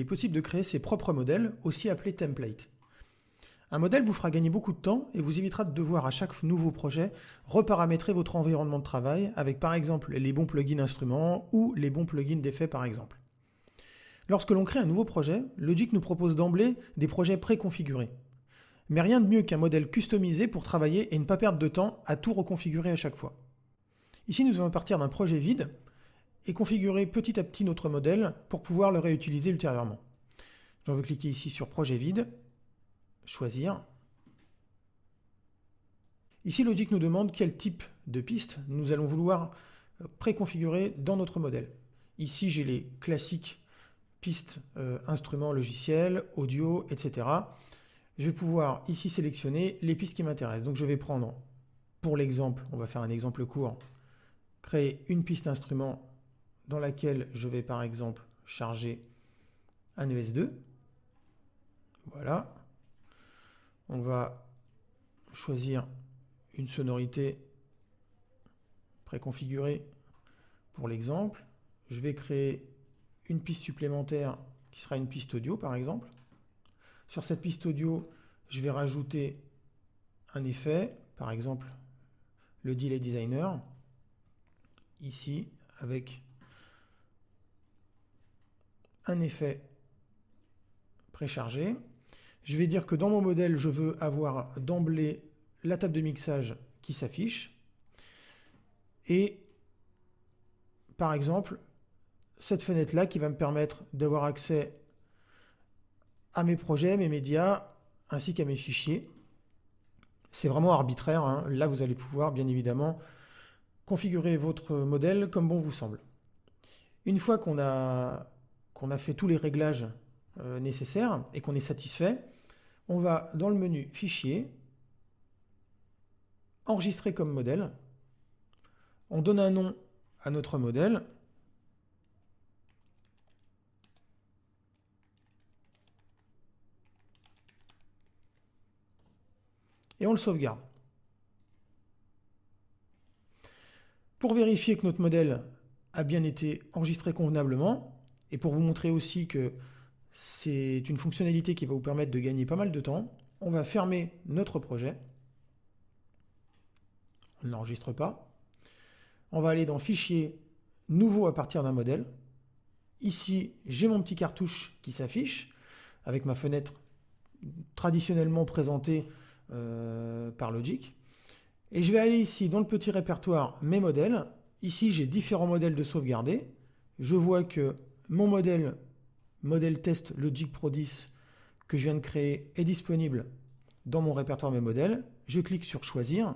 est possible de créer ses propres modèles, aussi appelés templates. Un modèle vous fera gagner beaucoup de temps et vous évitera de devoir à chaque nouveau projet reparamétrer votre environnement de travail avec par exemple les bons plugins instruments ou les bons plugins d'effets par exemple. Lorsque l'on crée un nouveau projet, Logic nous propose d'emblée des projets préconfigurés. Mais rien de mieux qu'un modèle customisé pour travailler et ne pas perdre de temps à tout reconfigurer à chaque fois. Ici, nous allons partir d'un projet vide et configurer petit à petit notre modèle pour pouvoir le réutiliser ultérieurement. Je vais cliquer ici sur projet vide, choisir. Ici, Logic nous demande quel type de piste nous allons vouloir préconfigurer dans notre modèle. Ici, j'ai les classiques pistes, instruments, logiciels, audio, etc. Je vais pouvoir ici sélectionner les pistes qui m'intéressent. Donc je vais prendre, pour l'exemple, on va faire un exemple court, créer une piste instrument dans laquelle je vais par exemple charger un ES2. Voilà. On va choisir une sonorité préconfigurée pour l'exemple. Je vais créer une piste supplémentaire qui sera une piste audio par exemple. Sur cette piste audio, je vais rajouter un effet, par exemple le Delay Designer, ici avec un effet préchargé. Je vais dire que dans mon modèle, je veux avoir d'emblée la table de mixage qui s'affiche. Et par exemple, cette fenêtre-là qui va me permettre d'avoir accès à mes projets, mes médias, ainsi qu'à mes fichiers. C'est vraiment arbitraire, hein. Là, vous allez pouvoir, bien évidemment, configurer votre modèle comme bon vous semble. Une fois qu'on a fait tous les réglages nécessaires et qu'on est satisfait, on va dans le menu Fichier, Enregistrer comme modèle. On donne un nom à notre modèle. Et on le sauvegarde. Pour vérifier que notre modèle a bien été enregistré convenablement, et pour vous montrer aussi que c'est une fonctionnalité qui va vous permettre de gagner pas mal de temps, on va fermer notre projet. On ne l'enregistre pas. On va aller dans Fichier, Nouveau à partir d'un modèle. Ici, j'ai mon petit cartouche qui s'affiche avec ma fenêtre traditionnellement présentée par Logic. Et je vais aller ici dans le petit répertoire Mes modèles. Ici, j'ai différents modèles de sauvegarder. Je vois que mon modèle test Logic Pro 10 que je viens de créer est disponible dans mon répertoire Mes modèles. Je clique sur Choisir.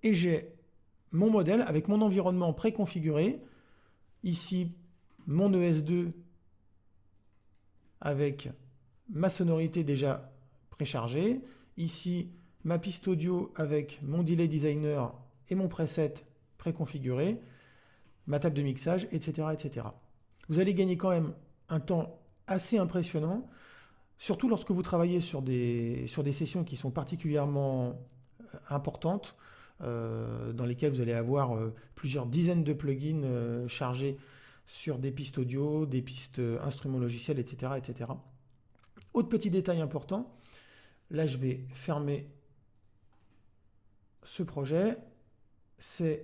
Et j'ai mon modèle avec mon environnement préconfiguré. Ici, mon ES2 avec ma sonorité déjà préchargée. Ici, ma piste audio avec mon Delay Designer et mon preset préconfiguré, ma table de mixage, etc., etc. Vous allez gagner quand même un temps assez impressionnant, surtout lorsque vous travaillez sur des sessions qui sont particulièrement importantes, dans lesquelles vous allez avoir plusieurs dizaines de plugins chargés sur des pistes audio, des pistes instruments logiciels, etc., etc. Autre petit détail important, là je vais fermer ce projet. Je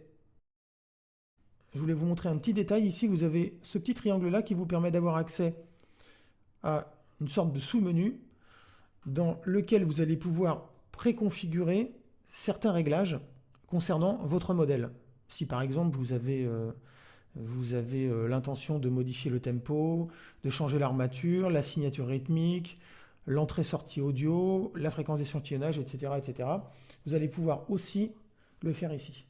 voulais vous montrer un petit détail. Ici, vous avez ce petit triangle-là qui vous permet d'avoir accès à une sorte de sous-menu dans lequel vous allez pouvoir préconfigurer certains réglages concernant votre modèle. Si par exemple vous avez l'intention de modifier le tempo, de changer l'armature, la signature rythmique, l'entrée-sortie audio, la fréquence d'échantillonnage, etc., etc. Vous allez pouvoir aussi le faire ici.